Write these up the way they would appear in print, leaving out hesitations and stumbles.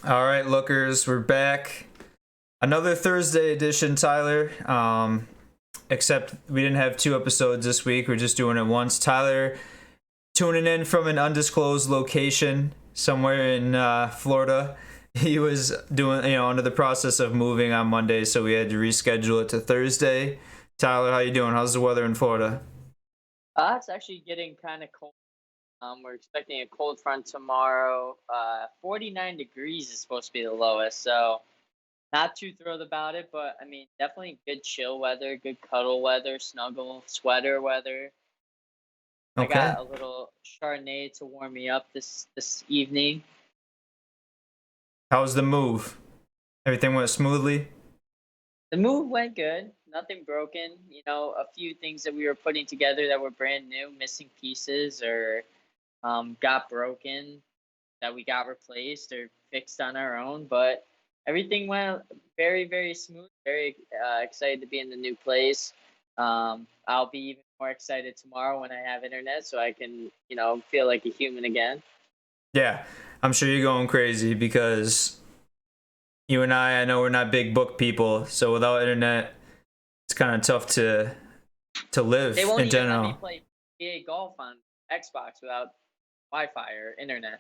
All right, lookers, we're back. Another Thursday edition, Tyler. Except we didn't have two episodes this week. We're just doing it once. Tyler tuning in from an undisclosed location somewhere in Florida. He was doing, under the process of moving on Monday, so we had to reschedule it to Thursday. Tyler, how you doing? How's the weather in Florida? It's actually getting kind of cold. We're expecting a cold front tomorrow. 49 degrees is supposed to be the lowest, so not too thrilled about it. But I mean, definitely good chill weather, good cuddle weather, snuggle sweater weather. I Okay. got a little Chardonnay to warm me up this evening. How's the move? Everything went smoothly? The move went good, nothing broken. A few things that we were putting together that were brand new, missing pieces or got broken that we got replaced or fixed on our own, but everything went very, very smooth. Very excited to be in the new place. I'll be even more excited tomorrow when I have internet so I can, feel like a human again. Yeah, I'm sure you're going crazy because you and I know we're not big book people, so without internet, it's kind of tough to They live won't in even let me general. play PA golf on Xbox without Wi-Fi or internet.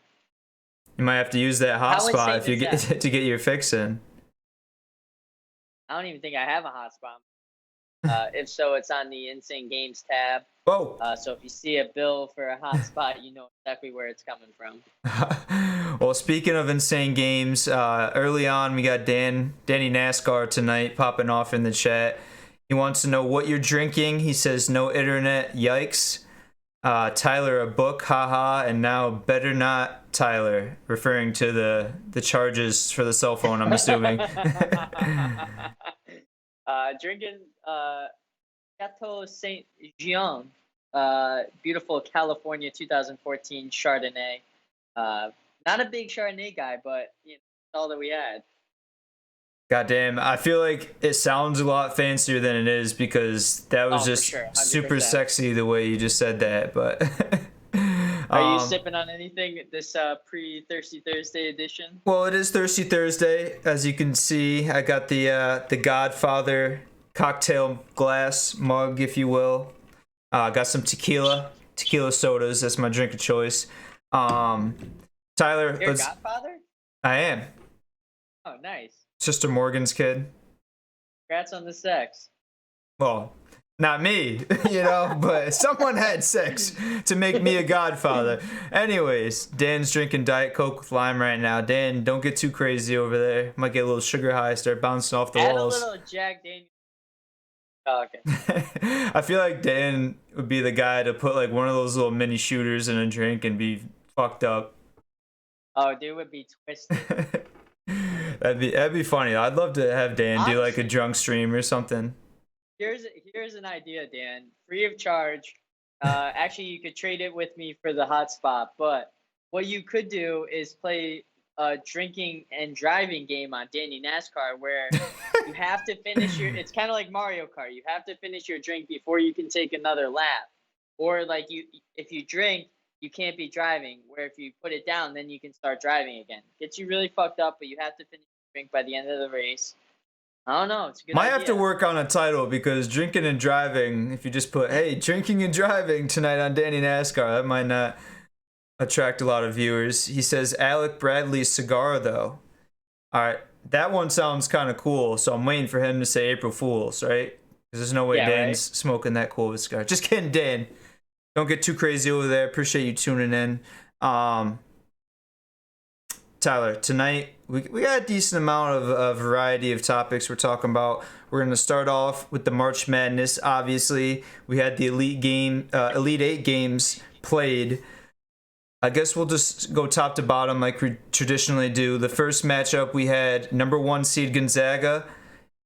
You might have to use that How hotspot insane if you is get that? to get your fix in. I don't even think I have a hotspot. If so, it's on the Insane Games tab. Whoa. So if you see a bill for a hotspot, you know exactly where it's coming from. Well, speaking of insane games, early on we got Danny NASCAR tonight popping off in the chat. He wants to know what you're drinking. He says no internet. Yikes. Tyler a book, haha, and now better not Tyler, referring to the charges for the cell phone, I'm assuming. Drinking Chateau Saint Jean, beautiful California 2014 Chardonnay. Uh, Not a big Chardonnay guy, but it's all that we had. Goddamn, I feel like it sounds a lot fancier than it is because that was Oh, for just sure, super 100%. sexy the way you just said that. But Are you um, sipping on anything this pre-Thirsty Thursday edition? well, it is Thirsty Thursday, as you can see. I got the Godfather cocktail glass mug, if you will. Got some tequila sodas. That's my drink of choice. Um, Tyler, You're a let's. Godfather? I am Oh, nice. Sister Morgan's kid. Congrats on the sex. Well, not me, but someone had sex to make me a godfather. Anyways, Dan's drinking Diet Coke with lime right now. Dan, don't get too crazy over there. Might get a little sugar high, start bouncing off the Add a walls. little Jack Daniels. Oh, okay. I feel like Dan would be the guy to put like one of those little mini shooters in a drink and be fucked up. Oh, dude would be twisted. That'd be funny. I'd love to have Dan do like a Honestly, drunk stream or something. here's an idea, Dan. Free of charge. Actually, you could trade it with me for the hotspot. But what you could do is play a drinking and driving game on Danny NASCAR, where you have to finish your. It's kind of like Mario Kart. You have to finish your drink before you can take another lap. Or like if you drink, you can't be driving. Where if you put it down, then you can start driving again. Gets you really fucked up, but you have to finish your drink by the end of the race. I don't know. It's a good Might have to idea. work on a title because drinking and driving, if you just put, hey, drinking and driving tonight on Danny NASCAR, that might not attract a lot of viewers. He says Alec Bradley's cigar, though. All right, that one sounds kind of cool, so I'm waiting for him to say April Fool's, right? Because there's no way Yeah, Dan's right. smoking that cool of a cigar. Just kidding, Dan. Don't get too crazy over there. Appreciate you tuning in. Um, Tyler, tonight we got a decent amount of a variety of topics we're talking about. We're going to start off with the March Madness. Obviously, we had the Elite Eight games played. I guess we'll just go top to bottom like we traditionally do. The first matchup we had number one seed Gonzaga,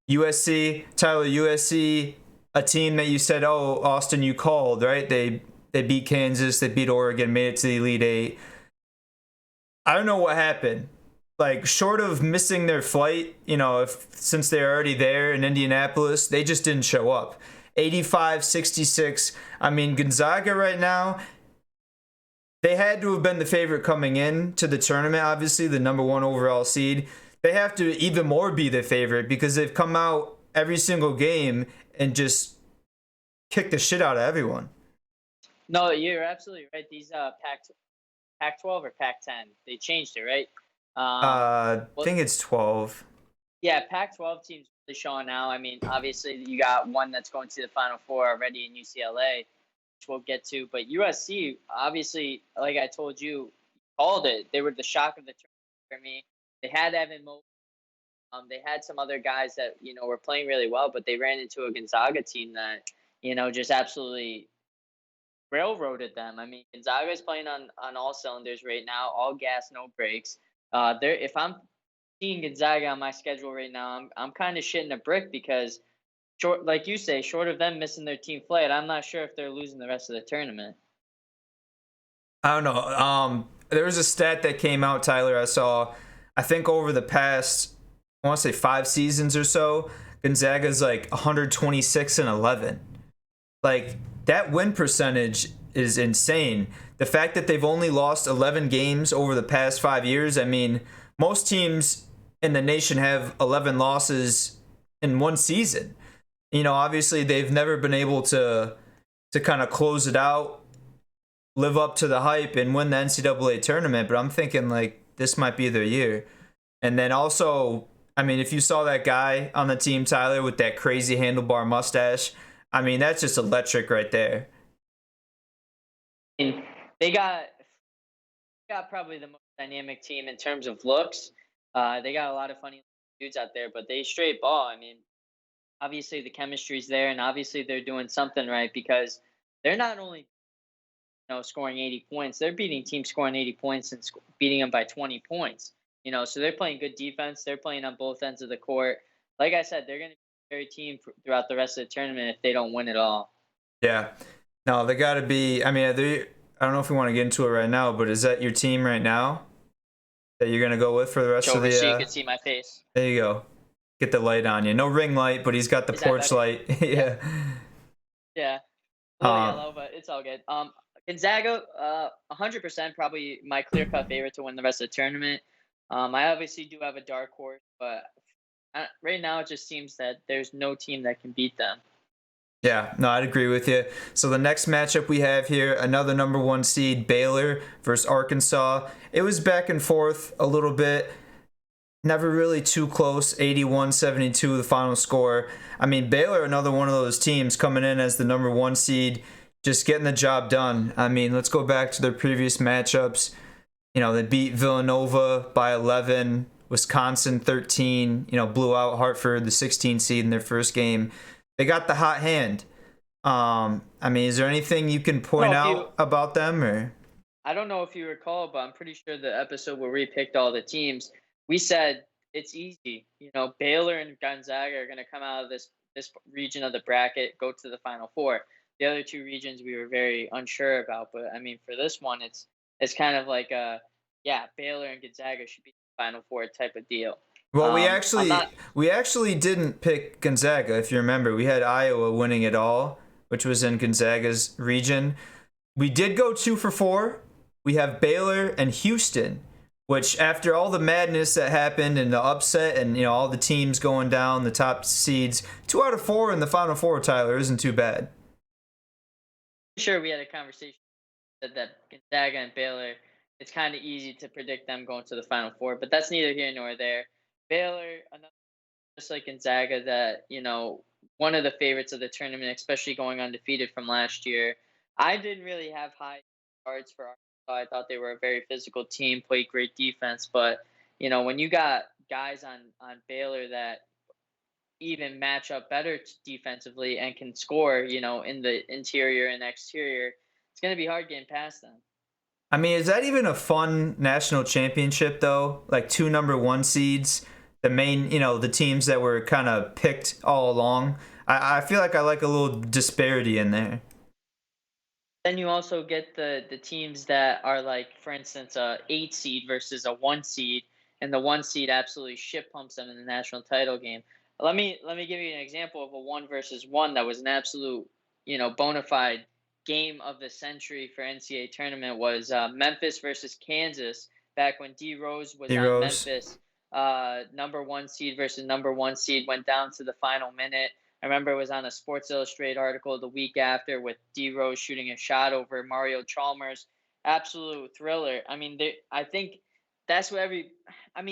USC. Tyler, USC, a team that you said, oh, Austin, you called, right? They beat Kansas, they beat Oregon, made it to the Elite Eight. I don't know what happened. Like, short of missing their flight, if since they're already there in Indianapolis, they just didn't show up. 85-66. I mean, Gonzaga right now, they had to have been the favorite coming in to the tournament, obviously, the number one overall seed. They have to even more be the favorite because they've come out every single game and just kicked the shit out of everyone. No, you're absolutely right. These Pac 12 or Pac 10, they changed it, right? I Well, think it's 12. yeah, Pac 12 teams really showing now. I mean, obviously you got one that's going to the Final Four already in UCLA, which we'll get to. But USC, obviously, like I told you, called it. They were the shock of the tournament for me. They had Evan Mobley. They had some other guys that were playing really well, but they ran into a Gonzaga team that just absolutely railroaded them. I mean, Gonzaga is playing on all cylinders right now, all gas, no brakes. There, if I'm seeing Gonzaga on my schedule right now, I'm kind of shitting a brick because short, like you say, short of them missing their team flight, I'm not sure if they're losing the rest of the tournament. I don't know. There was a stat that came out, Tyler, I saw. I think over the past, I want to say 5 seasons or so, Gonzaga's like 126-11. Like, that win percentage is insane. The fact that they've only lost 11 games over the past 5 years, I mean, most teams in the nation have 11 losses in one season. Obviously they've never been able to kind of close it out, live up to the hype, and win the NCAA tournament. But I'm thinking like this might be their year. And then also, I mean, if you saw that guy on the team, Tyler, with that crazy handlebar mustache, I mean, that's just electric right there. And they got probably the most dynamic team in terms of looks. They got a lot of funny dudes out there, but they straight ball. I mean, obviously the chemistry's there, and obviously they're doing something right because they're not only scoring 80 points, they're beating teams scoring 80 points and beating them by 20 points. So they're playing good defense. They're playing on both ends of the court. Like I said, they're going to be a very team throughout the rest of the tournament if they don't win it all. Yeah. No, they got to be. I mean, I don't know if we want to get into it right now, but is that your team right now that you're gonna go with for the rest of Over the? so you can see my face. There you go. Get the light on you. No ring light, but he's got the Is that porch better? light. Yeah. Yeah. A little Um. yellow, but it's all good. Gonzaga, 100% probably my clear-cut favorite to win the rest of the tournament. I obviously do have a dark horse, but right now it just seems that there's no team that can beat them. Yeah. No, I'd agree with you. So the next matchup we have here, another number one seed, Baylor versus Arkansas. It was back and forth a little bit. Never really too close. 81-72 the final score. I mean, Baylor, another one of those teams coming in as the number one seed, just getting the job done. I mean, let's go back to their previous matchups. They beat Villanova by 11, Wisconsin 13, blew out Hartford, the 16 seed in their first game. They got the hot hand. I mean, is there anything you can point out about them or? I don't know if you recall, but I'm pretty sure the episode where we picked all the teams, we said it's easy. Baylor and Gonzaga are going to come out of this region of the bracket, go to the Final Four. The other two regions we were very unsure about, but I mean for this one, it's kind of like Baylor and Gonzaga should be the Final Four type of deal. Well, I'm not. we actually didn't pick Gonzaga. If you remember, we had Iowa winning it all, which was in Gonzaga's region. We did go 2 for 4. We have Baylor and Houston, which after all the madness that happened and the upset and all the teams going down, the top seeds, 2 out of 4 in the Final Four, Tyler, isn't too bad. Sure, we had a conversation that Gonzaga and Baylor, it's kind of easy to predict them going to the Final Four, but that's neither here nor there. Baylor, just like Gonzaga, that one of the favorites of the tournament, especially going undefeated from last year. I didn't really have high cards for Arkansas. I thought they were a very physical team, played great defense, but when you got guys on Baylor that even match up better defensively and can score, in the interior and exterior, it's going to be hard getting past them. I mean, is that even a fun national championship though? Like 2 number one seeds, the main, the teams that were kind of picked all along. I feel like I like a little disparity in there. Then you also get the teams that are like, for instance, a 8 seed versus a 1 seed, and the 1 seed absolutely shit pumps them in the national title game. Let me give you an example of a 1 versus 1 that was an absolute, bona fide game of the century for NCAA tournament was Memphis versus Kansas back when D Rose was D on Rose. Memphis. Number one seed versus number one seed went down to the final minute. I remember it was on a Sports Illustrated article the week after with D Rose shooting a shot over Mario Chalmers. Absolute thriller. I mean, I think that's what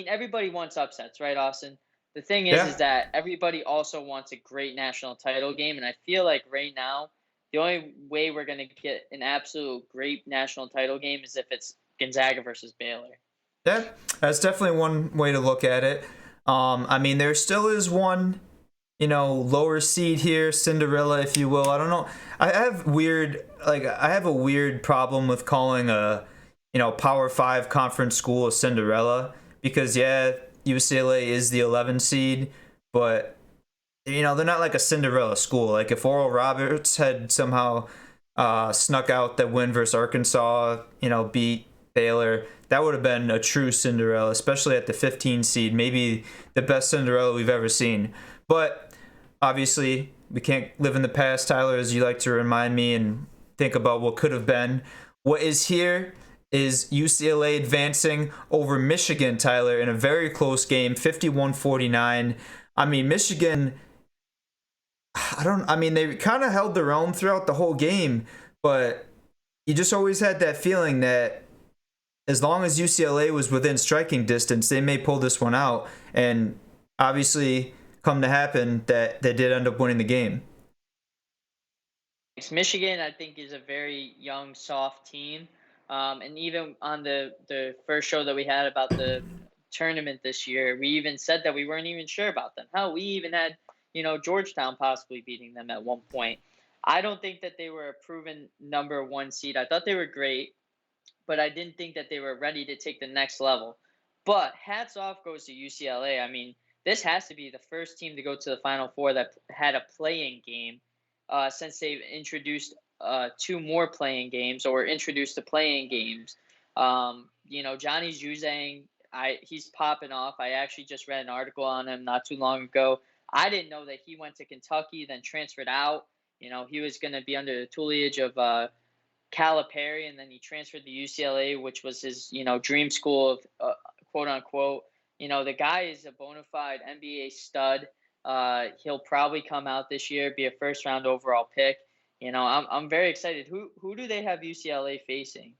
everybody wants upsets, right, Austin? The thing is Yeah. that everybody also wants a great national title game, and I feel like right now the only way we're going to get an absolute great national title game is if it's Gonzaga versus Baylor. Yeah, that's definitely one way to look at it. I mean, there still is one, lower seed here, Cinderella, if you will. I don't know. I have a weird problem with calling a, Power Five conference school a Cinderella because yeah, UCLA is the 11 seed, but they're not like a Cinderella school. Like if Oral Roberts had somehow snuck out that win versus Arkansas, beat Baylor, that would have been a true Cinderella, especially at the 15 seed, maybe the best Cinderella we've ever seen. But obviously, we can't live in the past, Tyler, as you like to remind me and think about what could have been. What is here is UCLA advancing over Michigan, Tyler, in a very close game, 51-49. I mean, Michigan, they kind of held their own throughout the whole game, but you just always had that feeling that as long as UCLA was within striking distance, they may pull this one out. And obviously, come to happen that they did end up winning the game. Michigan, I think, is a very young, soft team. And even on the first show that we had about the tournament this year, we even said that we weren't even sure about them. Hell, we even had, Georgetown possibly beating them at one point. I don't think that they were a proven number one seed. I thought they were great, but I didn't think that they were ready to take the next level. But hats off goes to UCLA. I mean, this has to be the first team to go to the Final Four that had a play-in game since they've introduced two more playing games or introduced the playing games. Johnny Juzang, he's popping off. I actually just read an article on him not too long ago. I didn't know that he went to Kentucky, then transferred out. He was going to be under the tutelage of Calipari, and then he transferred to UCLA, which was his, dream school of quote unquote. The guy is a bona fide NBA stud. He'll probably come out this year, be a first round overall pick. I'm very excited. Who do they have UCLA facing?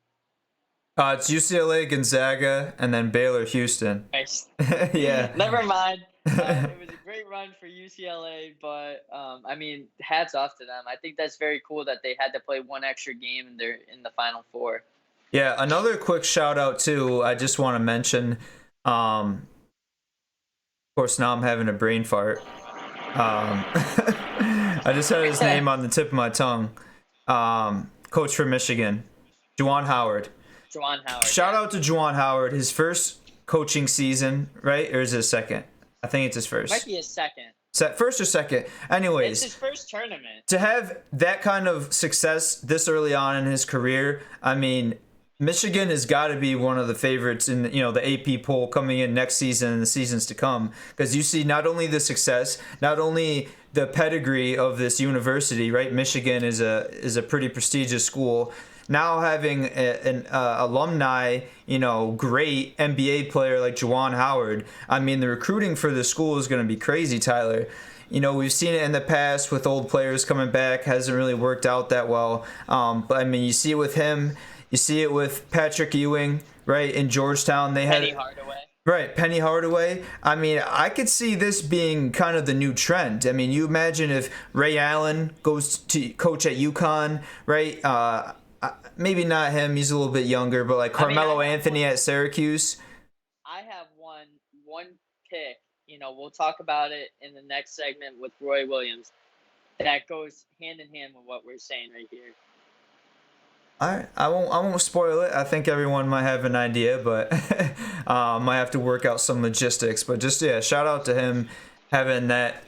It's UCLA, Gonzaga, and then Baylor, Houston. Nice. Yeah. Never mind. It was a great run for UCLA, but hats off to them. I think that's very cool that they had to play one extra game and they're in the Final Four. Yeah, another quick shout out too. I just want to mention. Of course, now I'm having a brain fart. I just had his name on the tip of my tongue. Coach for Michigan, Juwan Howard. Juwan Howard. Shout out to Juwan Howard. His first coaching season, right? Or is it his second? I think it's his first. Might be his second. First or second. Anyways. It's his first tournament. To have that kind of success this early on in his career, I mean, Michigan has got to be one of the favorites in the AP poll coming in next season and the seasons to come, because you see not only the success, not only the pedigree of this university, right? Michigan is a pretty prestigious school. Now having an alumni, great NBA player like Juwan Howard, I mean, the recruiting for the school is going to be crazy, Tyler. We've seen it in the past with old players coming back, hasn't really worked out that well. But I mean, you see it with him. You see it with Patrick Ewing, right, in Georgetown. They had Penny Hardaway. Right, Penny Hardaway. I mean, I could see this being kind of the new trend. I mean, you imagine if Ray Allen goes to coach at UConn, right? Maybe not him. He's a little bit younger, but like Carmelo Anthony at Syracuse. I have one pick. We'll talk about it in the next segment with Roy Williams. That goes hand in hand with what we're saying right here. I won't spoil it. I think everyone might have an idea, but might have to work out some logistics. But just shout out to him having that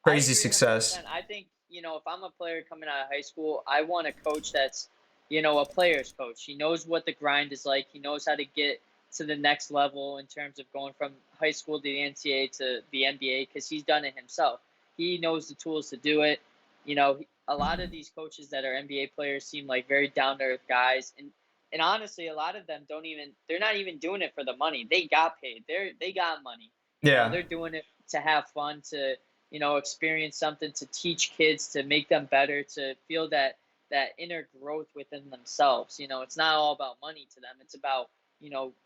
crazy success. I think if I'm a player coming out of high school, I want a coach that's a player's coach. He knows what the grind is like. He knows how to get to the next level in terms of going from high school to the NCAA to the NBA because he's done it himself. He knows the tools to do it. a lot of these coaches that are NBA players seem like very down to earth guys, and honestly, a lot of them don't even they're not even doing it for the money. They got paid. They got money. Yeah. They're doing it to have fun, to experience something, to teach kids, to make them better, to feel that inner growth within themselves. It's not all about money to them. It's about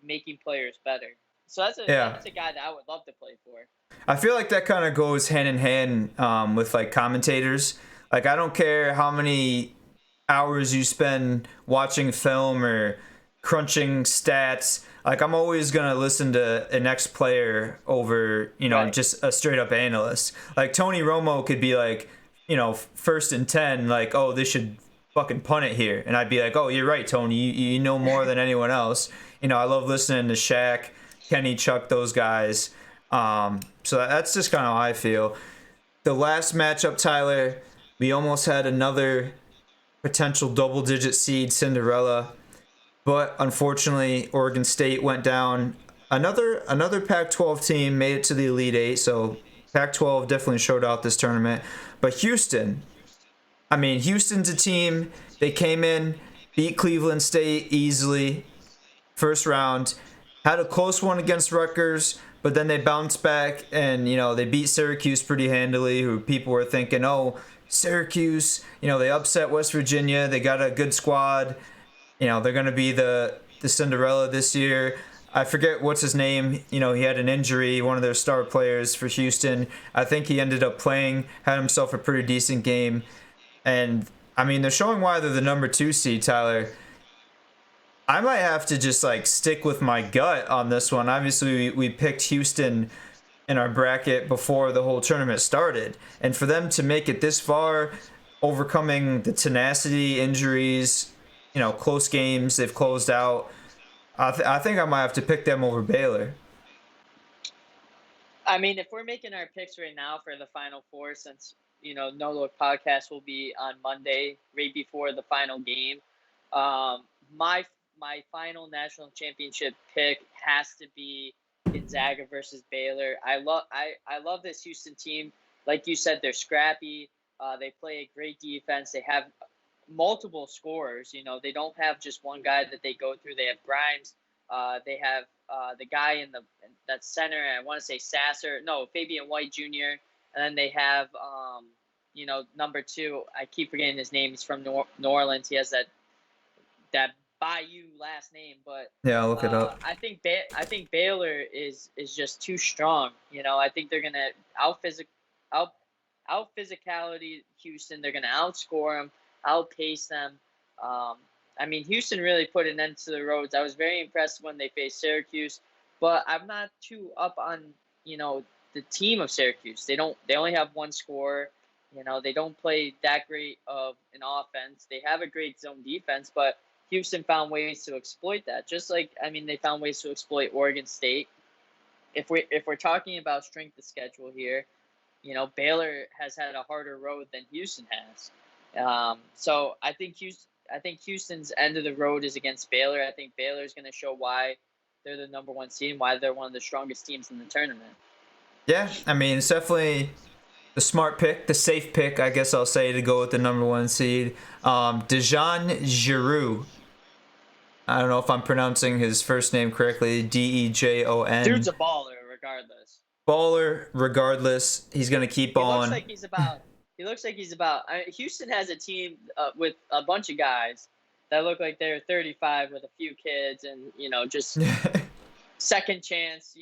making players better. So Yeah. that's a guy that I would love to play for. I feel like that kind of goes hand in hand with like commentators. Like I don't care how many hours you spend watching film or crunching stats. Like I'm always gonna listen to an ex-player over, Right. just a straight up analyst. Like Tony Romo could be like, first and 10, like, oh, this should fucking punt it here, and I'd be like, oh, you're right, Tony. You know more than anyone else. I love listening to Shaq, Kenny, Chuck, those guys. So that's just kind of how I feel. The last matchup, Tyler, we almost had another potential double-digit seed Cinderella, but unfortunately, Oregon State went down. Another Pac-12 team made it to the Elite Eight, so Pac-12 definitely showed out this tournament. But Houston, I mean, Houston's a team. They came in, beat Cleveland State easily, first round, had a close one against Rutgers, but then they bounced back and they beat Syracuse pretty handily. Who people were thinking, oh, Syracuse, they upset West Virginia. They got a good squad. They're going to be the Cinderella this year. I forget what's his name. He had an injury, one of their star players for Houston. I think he ended up playing, had himself a pretty decent game. And, I mean, they're showing why they're the number 2 seed, Tyler. I might have to just, like, stick with my gut on this one. Obviously, we picked Houston in our bracket before the whole tournament started. And for them to make it this far, overcoming the tenacity, injuries, close games they've closed out, I think I might have to pick them over Baylor. I mean, if we're making our picks right now for the Final Four, since No Look podcast will be on Monday, right before the final game, um, my final national championship pick has to be Gonzaga versus Baylor. I love this Houston team. Like you said, they're scrappy. They play a great defense. They have multiple scorers. They don't have just one guy that they go through. They have Grimes. They have the guy in that center. I want to say Fabian White Jr. And then they have number 2. I keep forgetting his name. He's from New Orleans. He has that Bayou last name, but Yeah, I'll look it up. I think Baylor is just too strong. I think they're gonna out physicality Houston. They're gonna outscore them, outpace them. I mean, Houston really put an end to the roads. I was very impressed when they faced Syracuse, but I'm not too up on the team of Syracuse. They only have one scorer. They don't play that great of an offense. They have a great zone defense, but Houston found ways to exploit that. Just like, I mean, they found ways to exploit Oregon State. If we're talking about strength of schedule here, Baylor has had a harder road than Houston has. So I think Houston's end of the road is against Baylor. I think Baylor's going to show why they're the number 1 seed, why they're one of the strongest teams in the tournament. Yeah, I mean, it's definitely the smart pick, the safe pick, I guess I'll say, to go with the number 1 seed. Dejan Giroux. I don't know if I'm pronouncing his first name correctly. Dejon. Dude's a baller, regardless. Baller, regardless. He's gonna keep on. Looks like he's about. Houston has a team with a bunch of guys that look like they're 35 with a few kids, and just second chance.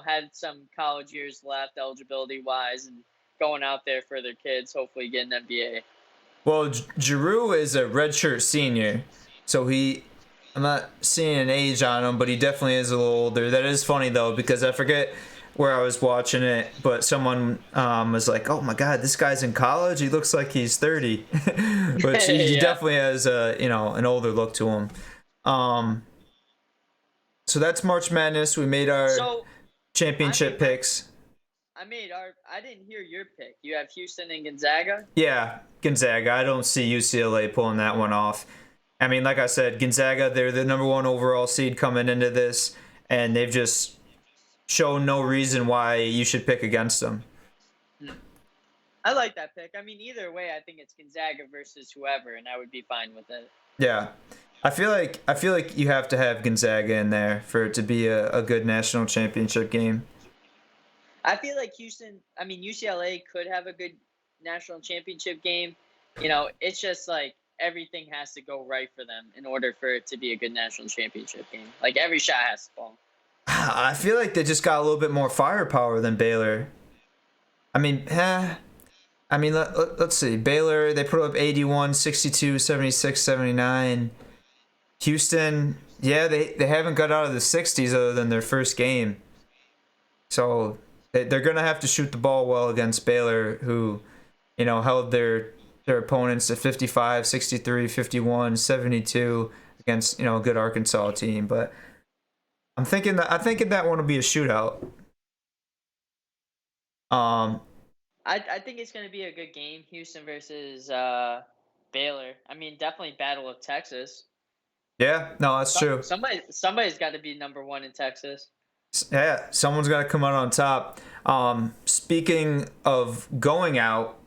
Had some college years left, eligibility wise, and going out there for their kids, hopefully getting NBA. Well, Giroux is a redshirt senior. So I'm not seeing an age on him, but he definitely is a little older. That is funny, though, because I forget where I was watching it, but someone was like, oh, my God, this guy's in college? He looks like he's 30. But he definitely has, an older look to him. So that's March Madness. We made our championship picks. I didn't hear your pick. You have Houston and Gonzaga? Yeah, Gonzaga. I don't see UCLA pulling that one off. I mean, like I said, Gonzaga, they're the number 1 overall seed coming into this, and they've just shown no reason why you should pick against them. I like that pick. I mean, either way, I think it's Gonzaga versus whoever, and I would be fine with it. Yeah. I feel like you have to have Gonzaga in there for it to be a good national championship game. I feel like UCLA could have a good national championship game. It's just like everything has to go right for them in order for it to be a good national championship game. Like every shot has to fall. I feel like they just got a little bit more firepower than Baylor. I mean, let's see. Baylor, they put up 81, 62, 76, 79. Houston, yeah, they haven't got out of the 60s other than their first game. So they're going to have to shoot the ball well against Baylor, who, held their opponents to 55, 63, 51, 72 against, a good Arkansas team. But I'm thinking that one will be a shootout. I think it's going to be a good game, Houston versus Baylor. I mean, definitely Battle of Texas. Yeah, no, that's true. Somebody's got to be number one in Texas. Yeah, someone's got to come out on top. Speaking of going out,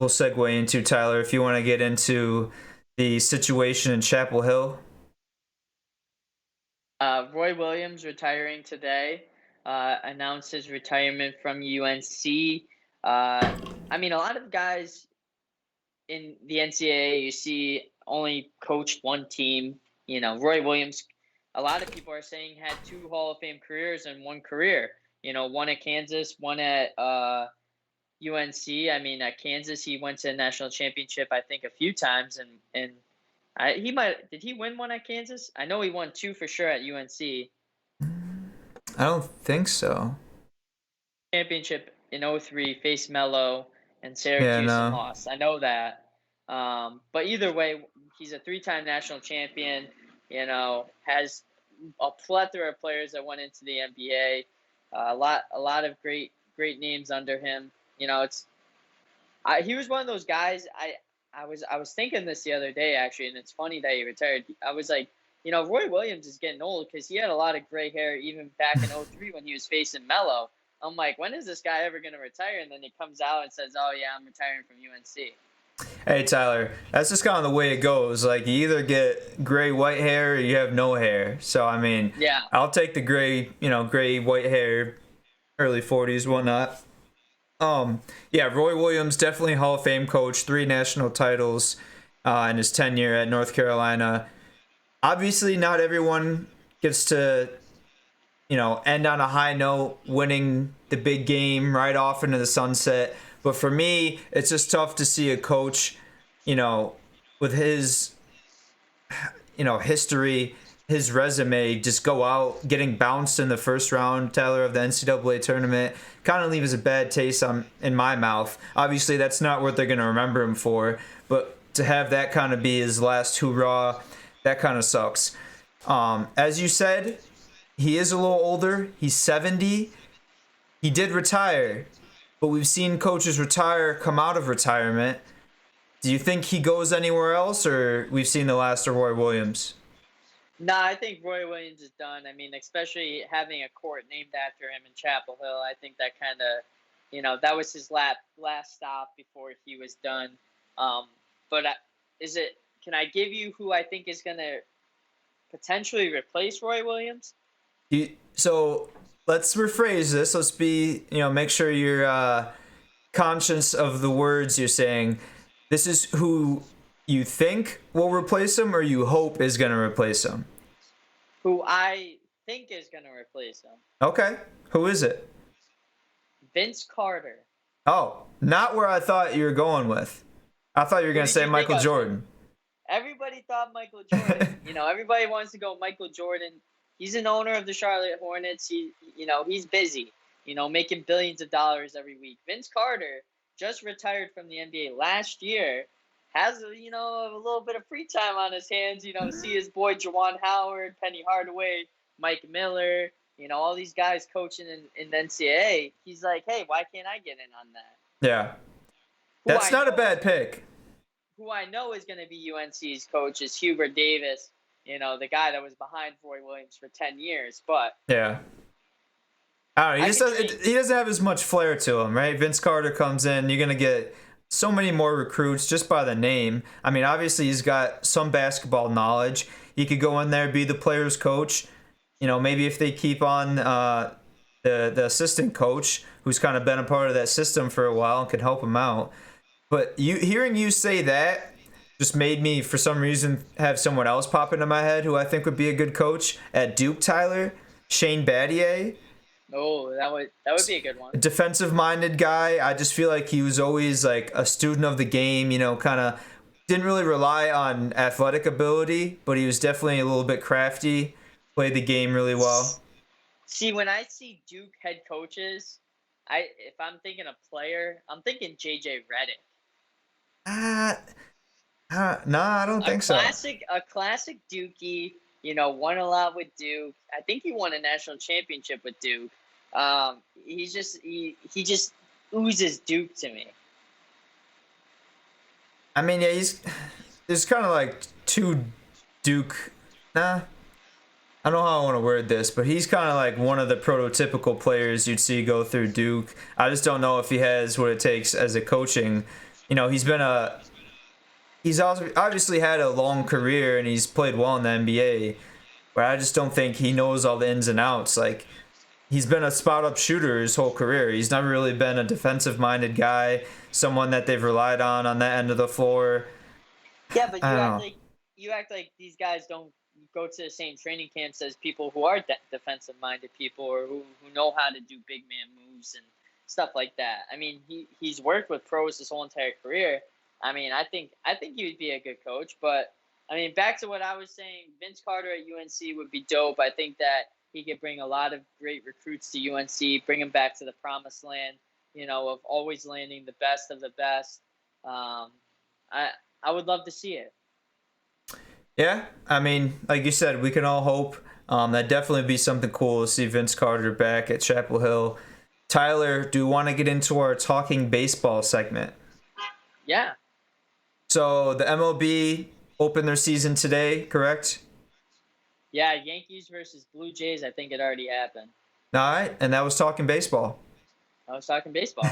we'll segue into Tyler if you want to get into the situation in Chapel Hill. Roy Williams retiring today. Announced his retirement from UNC. I mean, a lot of guys in the NCAA, you see, only coached one team. Roy Williams, a lot of people are saying had two Hall of Fame careers and one career. One at Kansas, one at UNC. I mean, at Kansas, he went to a national championship, I think, a few times, and did he win one at Kansas? I know he won two for sure at UNC. I don't think so. Championship in 03, faced Melo and Yeah, Syracuse and no. lost. I know that. But either way, he's a three-time national champion. Has a plethora of players that went into the NBA. A lot of great names under him. He was one of those guys. I was thinking this the other day actually, and it's funny that he retired. I was like, Roy Williams is getting old because he had a lot of gray hair even back in 03 when he was facing Melo. I'm like, when is this guy ever going to retire? And then he comes out and says, oh, yeah, I'm retiring from UNC. Hey, Tyler, that's just kind of the way it goes. Like, you either get gray white hair or you have no hair. So, I mean, Yeah. I'll take the gray white hair, early 40s, whatnot. Yeah, Roy Williams, definitely Hall of Fame coach, 3 national titles in his tenure at North Carolina. Obviously, not everyone gets to end on a high note, winning the big game right off into the sunset. But for me, it's just tough to see a coach, with his, history, his resume, just go out getting bounced in the first round, Tyler, of the NCAA tournament. Kind of leaves a bad taste in my mouth. Obviously, that's not what they're going to remember him for. But to have that kind of be his last hoorah, that kind of sucks. As you said, he is a little older. He's 70. He did retire, but we've seen coaches retire, come out of retirement. Do you think he goes anywhere else, or we've seen the last of Roy Williams? No, I think Roy Williams is done. I mean, especially having a court named after him in Chapel Hill, I think that kind of, that was his last stop before he was done. But can I give you who I think is going to potentially replace Roy Williams? So let's rephrase this. Let's make sure you're conscious of the words you're saying. This is who you think will replace him, or you hope is going to replace him? Who I think is going to replace him. Okay. Who is it? Vince Carter. Oh, not where I thought you were going with. I thought you were going to say Michael Jordan. Everybody thought Michael Jordan. Everybody wants to go Michael Jordan. He's an owner of the Charlotte Hornets. He's busy, making billions of dollars every week. Vince Carter just retired from the NBA last year, has, a little bit of free time on his hands, see his boy Juwan Howard, Penny Hardaway, Mike Miller, all these guys coaching in the NCAA. He's like, hey, why can't I get in on that? Yeah. That's not a bad pick. Who I know is going to be UNC's coach is Hubert Davis, the guy that was behind Roy Williams for 10 years. But yeah, I don't know. I could train. He doesn't have as much flair to him, right? Vince Carter comes in. You're gonna get so many more recruits just by the name. I mean, obviously he's got some basketball knowledge. He could go in there, be the player's coach. You know, maybe if they keep on the assistant coach, who's kind of been a part of that system for a while and can help him out. But hearing you say that just made me, for some reason, have someone else pop into my head who I think would be a good coach at Duke. Tyler, Shane Battier, Oh, that would be a good one. a defensive-minded guy. I just feel like he was always like a student of the game. You know, kind of didn't really rely on athletic ability, but he was definitely a little bit crafty. Played the game really well. See, when I see Duke head coaches, if I'm thinking a player, I'm thinking JJ Redick. Ah, nah, I don't A think so. classic Dookie. Won a lot with Duke. I think he won a national championship with Duke. He just oozes Duke to me. I mean, yeah, there's kind of like two Duke. Nah, I don't know how I want to word this, but he's kind of like one of the prototypical players you'd see go through Duke. I just don't know if he has what it takes as a coaching. You know, he's also obviously had a long career and he's played well in the NBA, but I just don't think he knows all the ins and outs. Like he's been a spot up shooter his whole career. He's never really been a defensive minded guy, someone that they've relied on that end of the floor. Yeah, but I you don't act know. like you act like these guys don't go to the same training camps as people who are defensive minded people or who know how to do big man moves and stuff like that. I mean, he's worked with pros his whole entire career. I mean, I think he would be a good coach, but I mean, back to what I was saying, Vince Carter at UNC would be dope. I think that he could bring a lot of great recruits to UNC, bring them back to the promised land, of always landing the best of the best. Um, I I would love to see it. Yeah, I mean, like you said, we can all hope. That'd definitely be something cool to see Vince Carter back at Chapel Hill. Tyler, do you want to get into our talking baseball segment? Yeah. So the MLB opened their season today, correct? Yeah, Yankees versus Blue Jays. I think it already happened. All right, and that was talking baseball. I was talking baseball.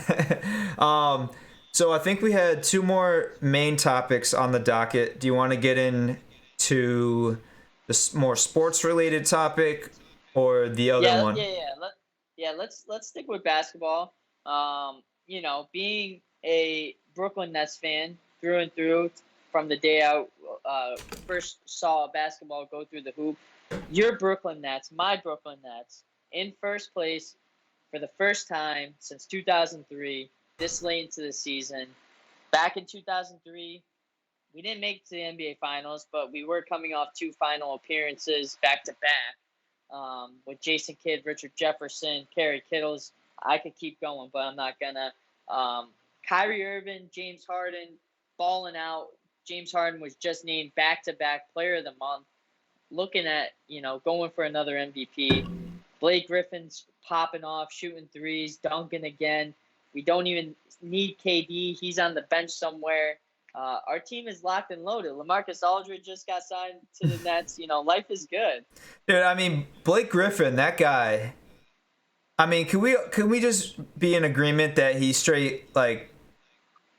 um, so I think we had two more main topics on the docket. Do you want to get into the more sports related topic or the other Yeah, one? yeah, yeah. Let's stick with basketball. Being a Brooklyn Nets fan through and through from the day I first saw basketball go through the hoop. Your Brooklyn Nets, my Brooklyn Nets, in first place for the first time since 2003. This late into the season, back in 2003, we didn't make it to the NBA Finals, but we were coming off two final appearances back to back with Jason Kidd, Richard Jefferson, Kerry Kittles. I could keep going, but I'm not gonna. Um, Kyrie Irving, James Harden, balling out. James Harden was just named back-to-back Player of the Month. Looking at going for another MVP. Blake Griffin's popping off, shooting threes, dunking again. We don't even need KD. He's on the bench somewhere. Our team is locked and loaded. LaMarcus Aldridge just got signed to the Nets. Life is good. Dude, I mean Blake Griffin, that guy. I mean, can we just be in agreement that he straight like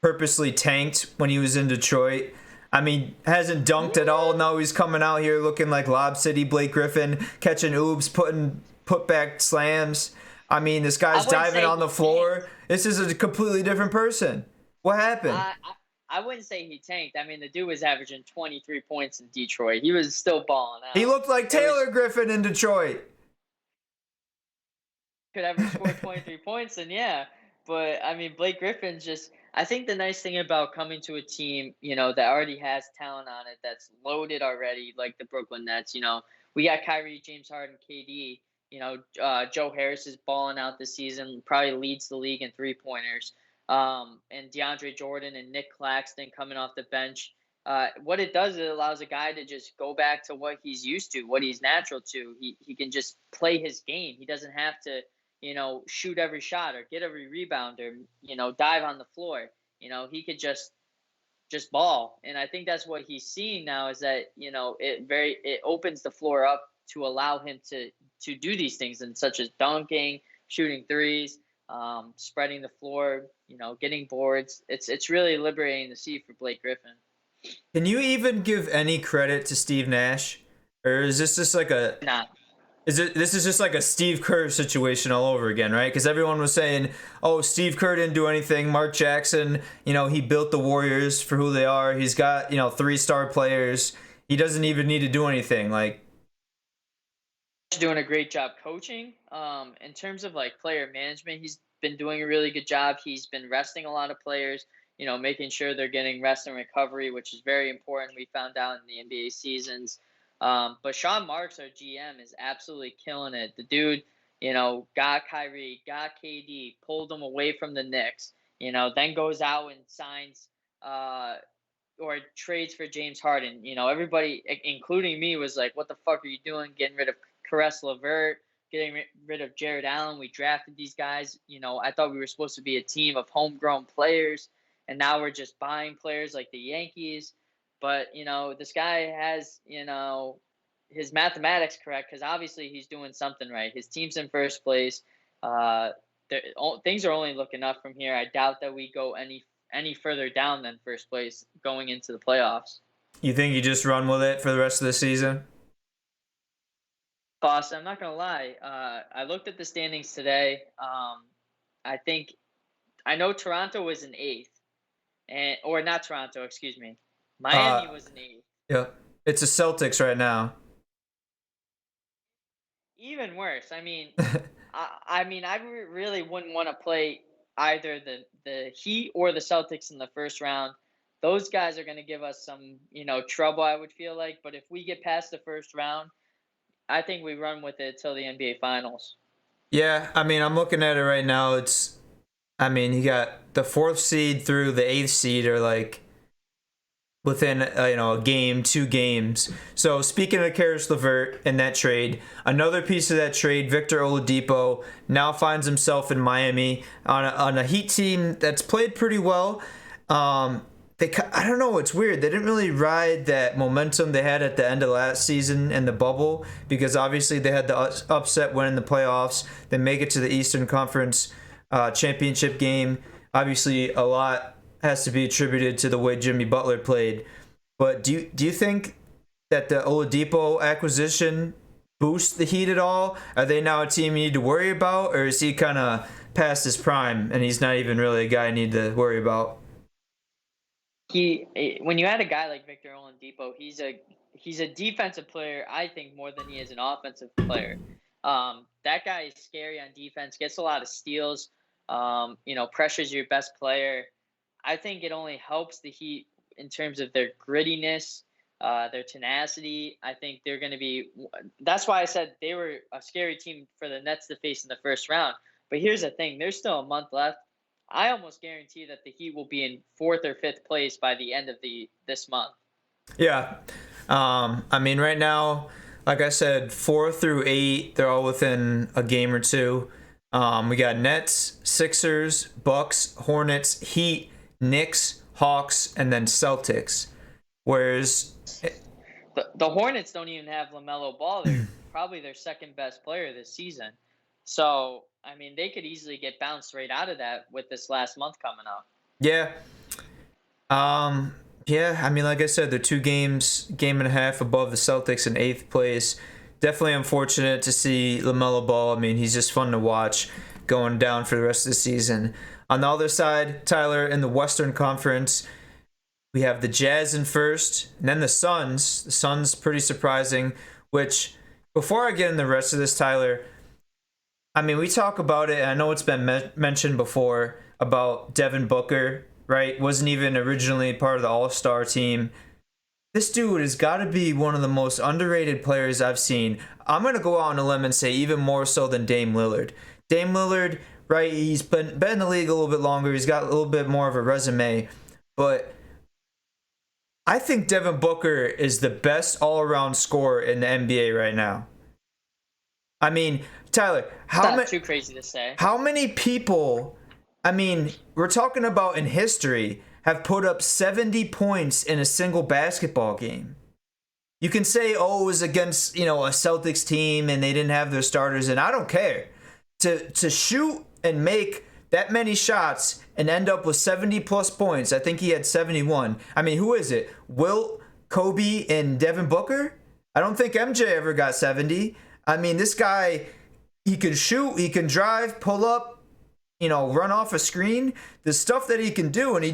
purposely tanked when he was in Detroit? I mean, hasn't dunked at all. Yeah. Now he's coming out here looking like Lob City Blake Griffin, catching oobs, putting put back slams. I mean, this I guy's wouldn't diving say on the he tanked. floor. This is a completely different person. What happened? I wouldn't say he tanked. I mean, the dude was averaging 23 points in Detroit. He was still balling He out. looked like It was Taylor Griffin in Detroit. could ever score 23 points, and yeah. But I mean, Blake Griffin's just. I think the nice thing about coming to a team, that already has talent on it, that's loaded already, like the Brooklyn Nets. We got Kyrie, James Harden, KD. Joe Harris is balling out this season, probably leads the league in 3 pointers. And DeAndre Jordan and Nick Claxton coming off the bench. What it does is it allows a guy to just go back to what he's used to, what he's natural to. He can just play his game. He doesn't have to shoot every shot or get every rebound or, dive on the floor. He could just ball. And I think that's what he's seeing now is that, it opens the floor up to allow him to do these things and such as dunking, shooting threes, spreading the floor, getting boards. It's really liberating to see for Blake Griffin. Can you even give any credit to Steve Nash, or is this just like a Nah, this is just like a Steve Kerr situation all over again, right? Because everyone was saying, "Oh, Steve Kerr didn't do anything. Mark Jackson, he built the Warriors for who they are. He's got 3-star players. He doesn't even need to do anything." Like, doing a great job coaching. In terms of like player management, he's been doing a really good job. He's been resting a lot of players, making sure they're getting rest and recovery, which is very important. We found out in the NBA seasons. But Sean Marks, our GM, is absolutely killing it. The dude, got Kyrie, got KD, pulled them away from the Knicks, then goes out and signs or trades for James Harden. Everybody, including me, was like, what the fuck are you doing getting rid of Caris LeVert, getting rid of Jared Allen? We drafted these guys. I thought we were supposed to be a team of homegrown players, and now we're just buying players like the Yankees. But, this guy has, his mathematics correct, because obviously he's doing something right. His team's in first place. Things are only looking up from here. I doubt that we go any further down than first place going into the playoffs. you think you just run with it for the rest of the season? Boss, I'm not gonna lie. I looked at the standings today. I know Toronto was in eighth, or not Toronto, excuse me. Miami was in eighth. Yeah, it's the Celtics right now. Even worse. I mean, I really wouldn't want to play either the Heat or the Celtics in the first round. Those guys are going to give us some, trouble, I would feel like. But if we get past the first round, I think we run with it till the NBA Finals. Yeah, I mean, I'm looking at it right now. You got the 4th seed through the 8th seed are like within a game, 2 games. So speaking of Caris LeVert and that trade, another piece of that trade, Victor Oladipo now finds himself in Miami on a Heat team that's played pretty well. I don't know, it's weird. They didn't really ride that momentum they had at the end of last season in the bubble, because obviously they had the upset win in the playoffs. They make it to the Eastern Conference championship game. Obviously, a lot has to be attributed to the way Jimmy Butler played. But do you think that the Oladipo acquisition boosts the Heat at all? Are they now a team you need to worry about, or is he kind of past his prime and he's not even really a guy you need to worry about? When you add a guy like Victor Oladipo, he's a defensive player, I think, more than he is an offensive player. That guy is scary on defense, gets a lot of steals, pressures your best player. I think it only helps the Heat in terms of their grittiness, their tenacity. I think they're going to be – that's why I said they were a scary team for the Nets to face in the first round. But here's the thing. There's still a month left. I almost guarantee that the Heat will be in 4th or 5th place by the end of this month. Yeah. Right now, like I said, 4 through 8, they're all within a game or two. We got Nets, Sixers, Bucks, Hornets, Heat, Knicks, Hawks, and then Celtics. Whereas the Hornets don't even have LaMelo Ball. They're probably their second best player this season. So, they could easily get bounced right out of that with this last month coming up. Yeah. Like I said, they're 2 games, game and a half above the Celtics in 8th place. Definitely unfortunate to see LaMelo Ball. He's just fun to watch going down for the rest of the season. On the other side, Tyler, in the Western Conference, we have the Jazz in first, and then the Suns. The Suns, pretty surprising, which, before I get in the rest of this, Tyler, we talk about it, and I know it's been mentioned before about Devin Booker, right? Wasn't even originally part of the All-Star team. This dude has got to be one of the most underrated players I've seen. I'm going to go out on a limb and say even more so than Dame Lillard. Dame Lillard, right, he's been in the league a little bit longer. He's got a little bit more of a resume. But I think Devin Booker is the best all-around scorer in the NBA right now. Tyler, too crazy to say. How many people, we're talking about in history, have put up 70 points in a single basketball game? You can say, it was against, a Celtics team and they didn't have their starters, and I don't care. to shoot and make that many shots and end up with 70 plus points. I think he had 71. I mean, who is it? Wilt, Kobe, and Devin Booker? I don't think MJ ever got 70. I mean, this guy, he can shoot, he can drive, pull up, run off a screen. The stuff that he can do, and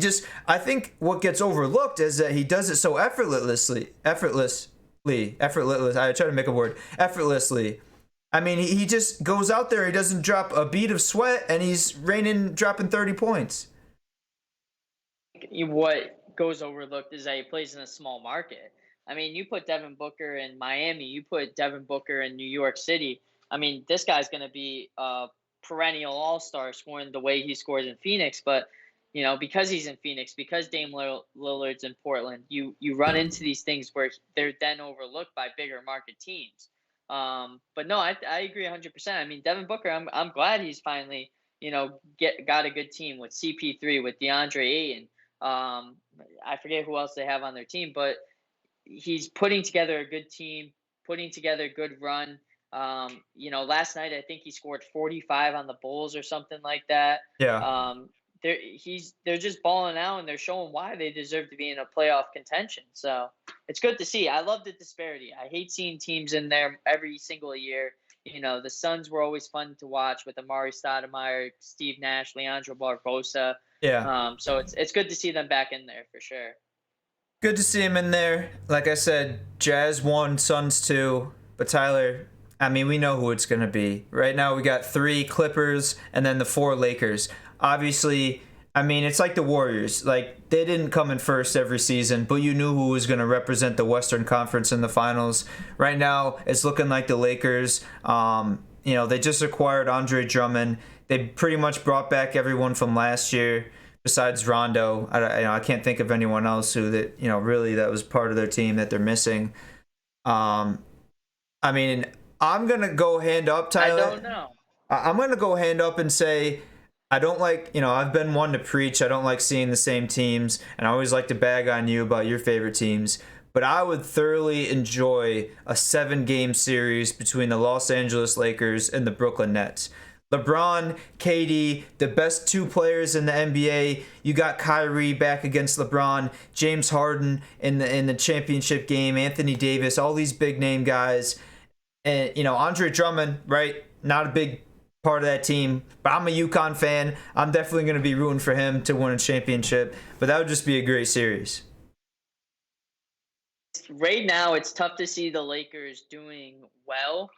I think what gets overlooked is that he does it so effortlessly. I try to make a word. Effortlessly. I mean, he just goes out there, he doesn't drop a bead of sweat, and he's dropping 30 points. What goes overlooked is that he plays in a small market. I mean, you put Devin Booker in Miami, you put Devin Booker in New York City. I mean, this guy's going to be a perennial all-star scoring the way he scores in Phoenix. But, because he's in Phoenix, because Dame Lillard's in Portland, you run into these things where they're then overlooked by bigger market teams. But no, I agree 100%. I mean, Devin Booker, I'm glad he's finally, got a good team with CP3, with DeAndre Ayton. I forget who else they have on their team, but he's putting together a good team, putting together a good run. Last night I think he scored 45 on the Bulls or something like that. Yeah. They're just balling out, and they're showing why they deserve to be in a playoff contention. So it's good to see. I love the disparity. I hate seeing teams in there every single year. The Suns were always fun to watch with Amari Stoudemire, Steve Nash, Leandro Barbosa. Yeah. So it's good to see them back in there for sure. Good to see him in there. Like I said, Jazz 1, Suns 2. But Tyler, I mean, we know who it's going to be. Right now we got 3 Clippers and then the 4 Lakers. Obviously, I mean, it's like the Warriors. Like, they didn't come in first every season, but you knew who was going to represent the Western Conference in the finals. Right now, it's looking like the Lakers. They just acquired Andre Drummond. They pretty much brought back everyone from last year besides Rondo. I can't think of anyone else who really that was part of their team that they're missing. I mean, I'm going to go hand up, Tyler. I don't know. I'm going to go hand up and say I don't like, I've been one to preach. I don't like seeing the same teams, and I always like to bag on you about your favorite teams. But I would thoroughly enjoy a 7-game series between the Los Angeles Lakers and the Brooklyn Nets. LeBron, KD, the best 2 players in the NBA. You got Kyrie back against LeBron, James Harden in the championship game, Anthony Davis, all these big name guys. And, Andre Drummond, right? Not a big part of that team, but I'm a UConn fan. I'm definitely going to be rooting for him to win a championship, but that would just be a great series. Right now, it's tough to see the Lakers doing well.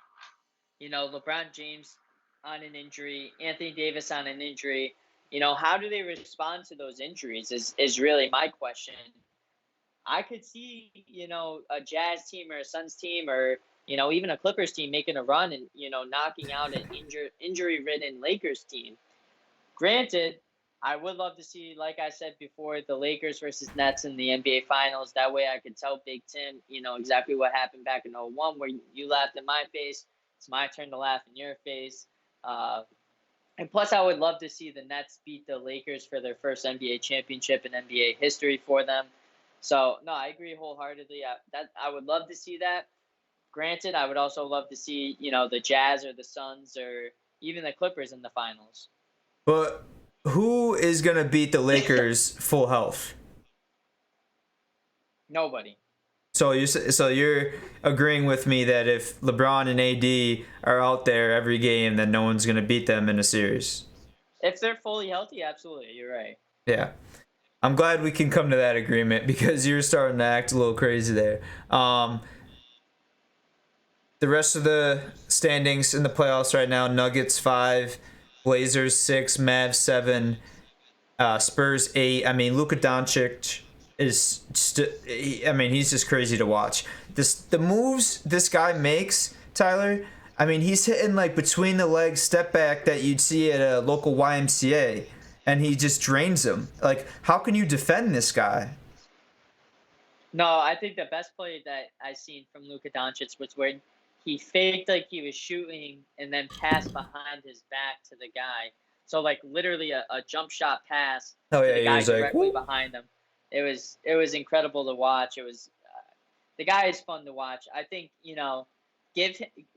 LeBron James on an injury, Anthony Davis on an injury. How do they respond to those injuries is really my question. I could see, a Jazz team or a Suns team or, even a Clippers team making a run and, knocking out an injury-ridden Lakers team. Granted, I would love to see, like I said before, the Lakers versus Nets in the NBA Finals. That way I could tell Big Tim, exactly what happened back in 2001 where you laughed in my face. It's my turn to laugh in your face. And plus, I would love to see the Nets beat the Lakers for their first NBA championship in NBA history for them. So, no, I agree wholeheartedly. I would love to see that. Granted, I would also love to see, the Jazz or the Suns or even the Clippers in the finals. But who is going to beat the Lakers full health? Nobody. So you're agreeing with me that if LeBron and AD are out there every game, then no one's going to beat them in a series? If they're fully healthy, absolutely. You're right. Yeah. I'm glad we can come to that agreement because you're starting to act a little crazy there. The rest of the standings in the playoffs right now, Nuggets 5, Blazers 6, Mavs 7, Spurs 8. I mean, Luka Doncic is he's just crazy to watch. The moves this guy makes, Tyler, I mean, he's hitting like between the legs step back that you'd see at a local YMCA, and he just drains them. Like, how can you defend this guy? No, I think the best play that I've seen from Luka Doncic was where he faked like he was shooting and then passed behind his back to the guy. So like literally a jump shot pass Oh to yeah, the he guy was like, directly "Woo." behind him. It was incredible to watch. It was the guy is fun to watch. I think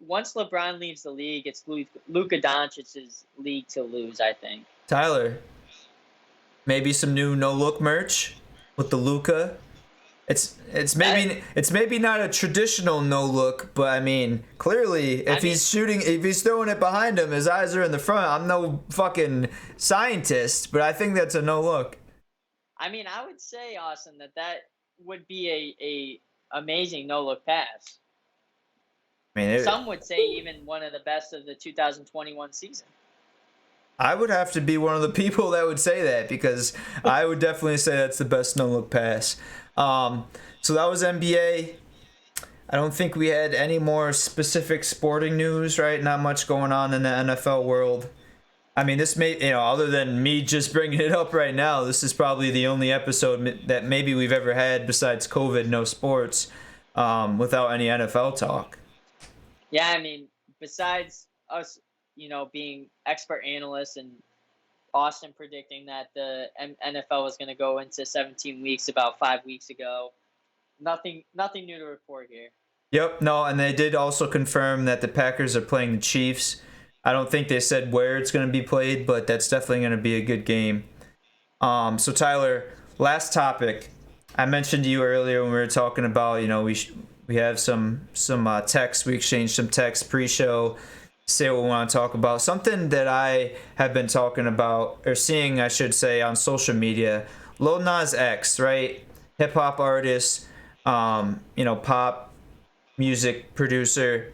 once LeBron leaves the league, it's Luka Doncic's league to lose, I think. Tyler, maybe some new no look merch with the Luca. It's maybe not a traditional no look, but I mean clearly if he's throwing it behind him, his eyes are in the front. I'm no fucking scientist, but I think that's a no look. I mean, I would say, Austin, that would be a amazing no look pass. I mean, some would say even one of the best of the 2021 season. I would have to be one of the people that would say that, because I would definitely say that's the best no look pass. So that was NBA. I don't think we had any more specific sporting news, right? Not much going on in the NFL world. I mean, this may, other than me just bringing it up right now, this is probably the only episode that maybe we've ever had besides COVID, no sports, without any NFL talk. Yeah, I mean, besides us, being expert analysts and Austin predicting that the NFL was going to go into 17 weeks about 5 weeks ago, nothing new to report here. Yep, no, and they did also confirm that the Packers are playing the Chiefs. I don't think they said where it's going to be played, but that's definitely going to be a good game. So Tyler, last topic. I mentioned to you earlier when we were talking about, we have some texts. We exchanged some texts pre-show, say what we want to talk about. Something that I have been talking about, or seeing, I should say, on social media. Lil Nas X, right? Hip-hop artist, pop music producer,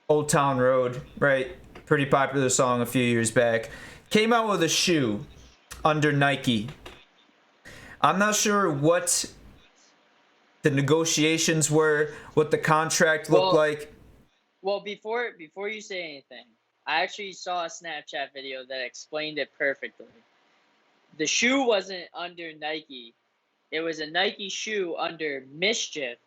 Old Town Road, right? Pretty popular song a few years back. Came out with a shoe under Nike. I'm not sure what the negotiations were, what the contract looked like. Well, before you say anything, I actually saw a Snapchat video that explained it perfectly. The shoe wasn't under Nike. It was a Nike shoe under Mischief.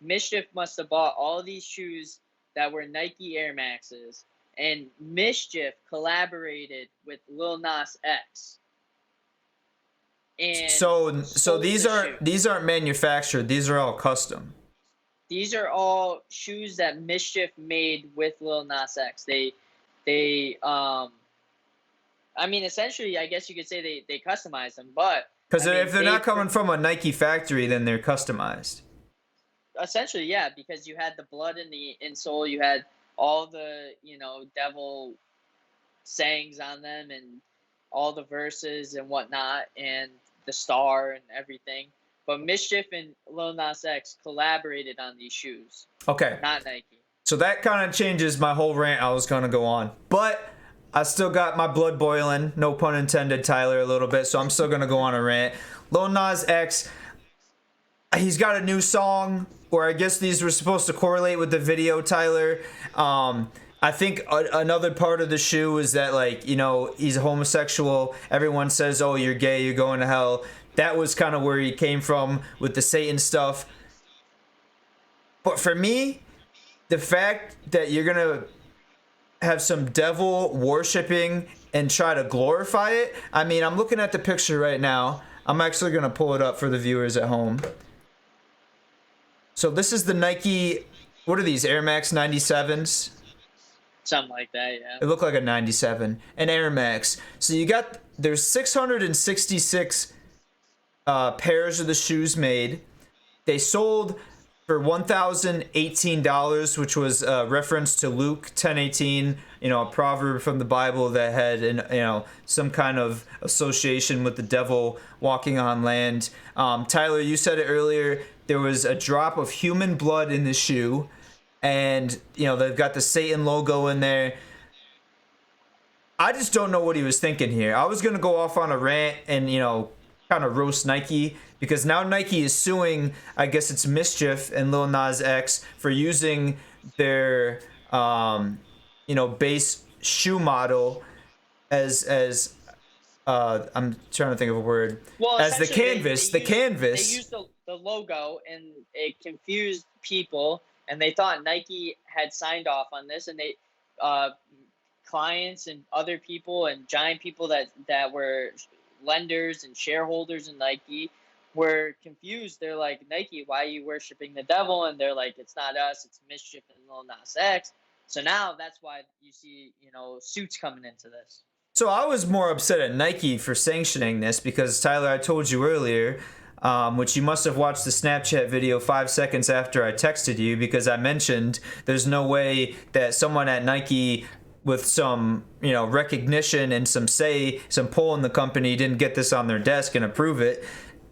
Mischief must have bought all of these shoes that were Nike Air Maxes, and Mischief collaborated with Lil Nas X. And so these aren't manufactured. These are all custom. These are all shoes that Mischief made with Lil Nas X. I mean, essentially, I guess you could say they customized them, but because if they're not coming from a Nike factory, then they're customized. Essentially, yeah, because you had the blood in the insole, you had all the devil sayings on them, and all the verses and whatnot, and the star and everything. But Mischief and Lil Nas X collaborated on these shoes. Okay. Not Nike. So that kind of changes my whole rant I was going to go on. But I still got my blood boiling, no pun intended, Tyler, a little bit. So I'm still going to go on a rant. Lil Nas X, he's got a new song, or I guess these were supposed to correlate with the video, Tyler. I think another part of the shoe is that, he's a homosexual. Everyone says, oh, you're gay, you're going to hell. That was kind of where he came from with the Satan stuff. But for me, the fact that you're going to have some devil worshiping and try to glorify it. I mean, I'm looking at the picture right now. I'm actually going to pull it up for the viewers at home. So this is the Nike, what are these, Air Max 97s? Something like that, yeah. It looked like a 97, an Air Max. So there's 666 pairs of the shoes made. They sold for $1,018, which was a reference to Luke 10:18, a proverb from the Bible that had some kind of association with the devil walking on land. Tyler, you said it earlier. There was a drop of human blood in the shoe, and they've got the Satan logo in there. I just don't know what he was thinking here. I was gonna go off on a rant and kind of roast Nike, because now Nike is suing, I guess it's Mischief and Lil Nas X, for using their base shoe model as I'm trying to think of a word, as the canvas. They used the logo, and it confused people, and they thought Nike had signed off on this, and they clients and other people and giant people that were lenders and shareholders in Nike were confused. They're like, Nike, why are you worshiping the devil? And they're like, it's not us, it's Mischief and Lil Nas X. So now that's why you see, suits coming into this. So I was more upset at Nike for sanctioning this because, Tyler, I told you earlier, which you must have watched the Snapchat video 5 seconds after I texted you, because I mentioned there's no way that someone at Nike with some, recognition and some pull in the company didn't get this on their desk and approve it.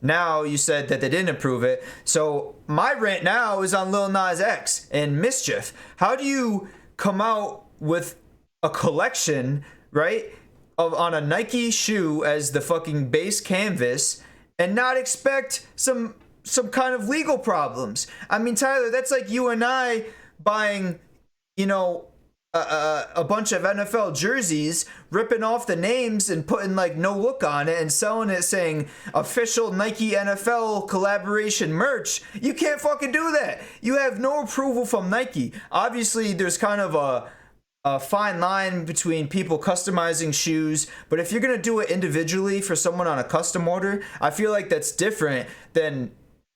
Now you said that they didn't approve it. So my rant now is on Lil Nas X and Mischief. How do you come out with a collection, right, on a Nike shoe as the fucking base canvas and not expect some kind of legal problems? I mean, Tyler, that's like you and I buying, a bunch of NFL jerseys, ripping off the names and putting like no look on it and selling it saying official Nike NFL collaboration merch. You can't fucking do that. You have no approval from Nike. Obviously, there's kind of a fine line between people customizing shoes, but if you're gonna do it individually for someone on a custom order, I feel like that's different than,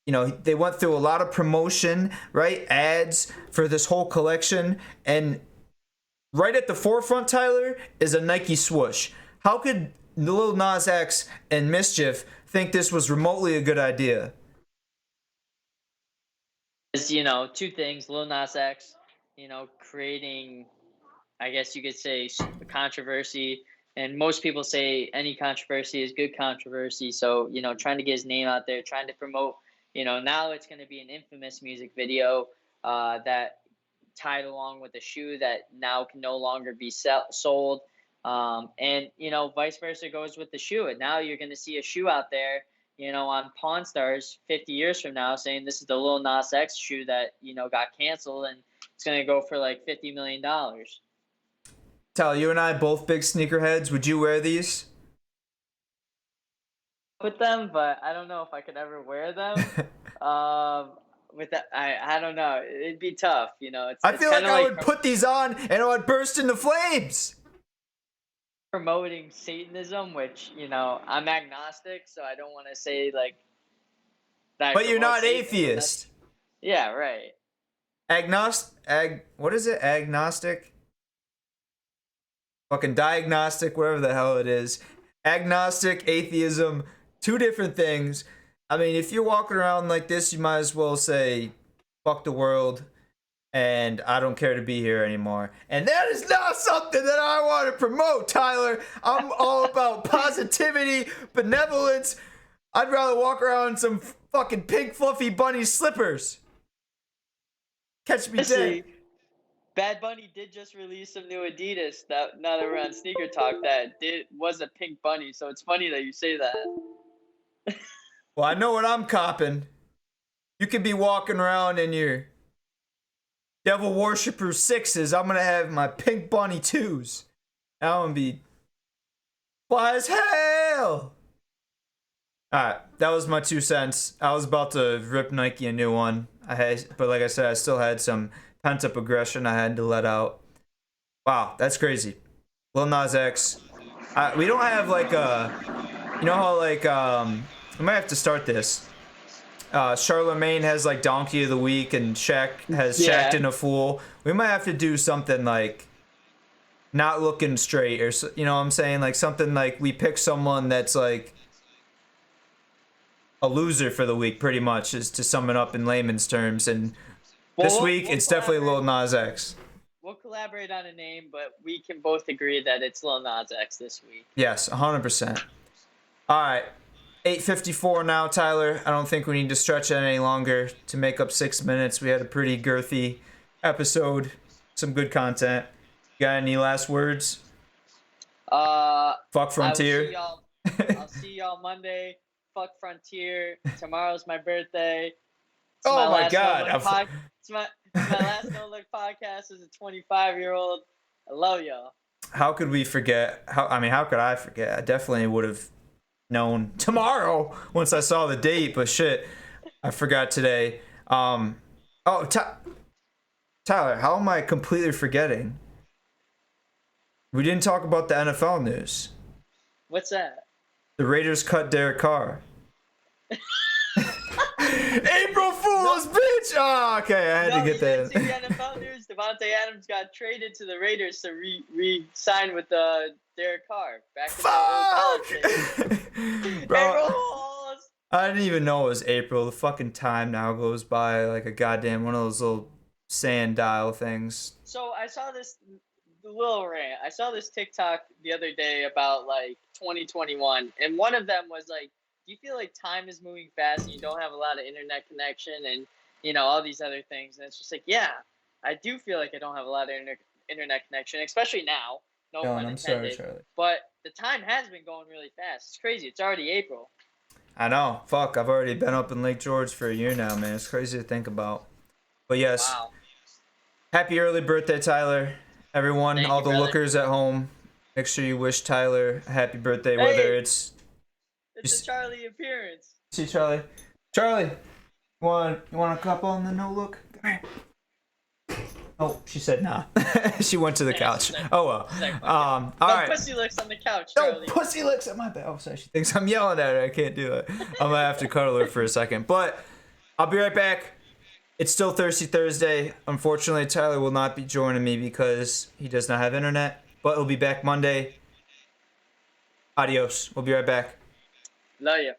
they went through a lot of promotion, right? Ads for this whole collection, and right at the forefront, Tyler, is a Nike swoosh. How could Lil Nas X and Mischief think this was remotely a good idea? It's, two things. Lil Nas X, creating, I guess you could say, controversy. And most people say any controversy is good controversy. So, trying to get his name out there, trying to promote, now it's going to be an infamous music video that tied along with a shoe that now can no longer be sold. And, vice versa goes with the shoe. And now you're going to see a shoe out there, on Pawn Stars 50 years from now saying this is the Lil Nas X shoe that, got canceled and it's going to go for like $50 million. Tyler, you and I both big sneakerheads. Would you wear these? With them, but I don't know if I could ever wear them. With that, I don't know. It'd be tough, I feel like I would put these on and it would burst into flames. Promoting Satanism, which I'm agnostic, so I don't want to say like that. But you're not atheist. Yeah, right. What is it? Agnostic? Fucking diagnostic, whatever the hell it is. Agnostic, atheism, two different things. I mean, if you're walking around like this, you might as well say, fuck the world, and I don't care to be here anymore. And that is not something that I want to promote, Tyler. I'm all about positivity, benevolence. I'd rather walk around in some fucking pink fluffy bunny slippers. Catch me dead. Bad Bunny did just release some new Adidas that, now that we're on Sneaker Talk, that was a pink bunny, so it's funny that you say that. Well, I know what I'm copping. You can be walking around in your Devil Worshipper 6s. I'm going to have my pink bunny 2s. I'm going to be fly as hell. Alright, that was my 2 cents. I was about to rip Nike a new one. But like I said, I still had some pent-up aggression I had to let out. Wow, that's crazy. Lil Nas X. We don't have like a... You know how like... we might have to start this. Charlemagne has like Donkey of the Week and Shaq has Shaq'd in a Fool. We might have to do something like not looking straight, or you know what I'm saying? Like something like we pick someone that's like a loser for the week, pretty much, is to sum it up in layman's terms. And this week, it's definitely Lil Nas X. We'll collaborate on a name, but we can both agree that it's Lil Nas X this week. Yes, 100%. All right. 8:54 now, Tyler. I don't think we need to stretch it any longer to make up 6 minutes. We had a pretty girthy episode. Some good content. You got any last words? Fuck Frontier. I'll see y'all Monday. Fuck Frontier. Tomorrow's my birthday. Oh my God. It's my last No Look podcast as a 25-year-old. I love y'all. How could we forget? How could I forget? I definitely would have known tomorrow once I saw the date, but shit, I forgot today. Tyler, how am I completely forgetting? We didn't talk about the NFL news. What's that? The Raiders cut Derek Carr. April Fools, bitch! Oh, okay, I had to get you didn't see the that. NFL news? Devontae Adams got traded to the Raiders to re-sign with Derek Carr back in the old college days. Bro, April Fools! I didn't even know it was April. The fucking time now goes by like a goddamn one of those little sand dial things. So I saw this little rant. I saw this TikTok the other day about like 2021, and one of them was like, do you feel like time is moving fast and you don't have a lot of internet connection and all these other things? And it's just like, yeah, I do feel like I don't have a lot of internet connection, especially now. No pun I'm sorry, intended. Charlie. But the time has been going really fast. It's crazy. It's already April. I know. Fuck, I've already been up in Lake George for a year now, man. It's crazy to think about. But yes, Wow. happy early birthday, Tyler. Everyone, Thank all you, the brother. lookers at home, make sure you wish Tyler a happy birthday, Hey. whether it's... It's a Charlie appearance. See, Charlie? Charlie, you want a cup on the no look? Come here. Oh, she said nah. She went to the couch. Oh well. All right. Pussy licks on the couch, No Charlie. pussy licks at my bed. Oh, sorry. She thinks I'm yelling at her. I can't do it. I'm gonna have to cuddle her for a second. But I'll be right back. It's still Thirsty Thursday. Unfortunately, Tyler will not be joining me because he does not have internet. But he'll be back Monday. Adios. We'll be right back. Love you.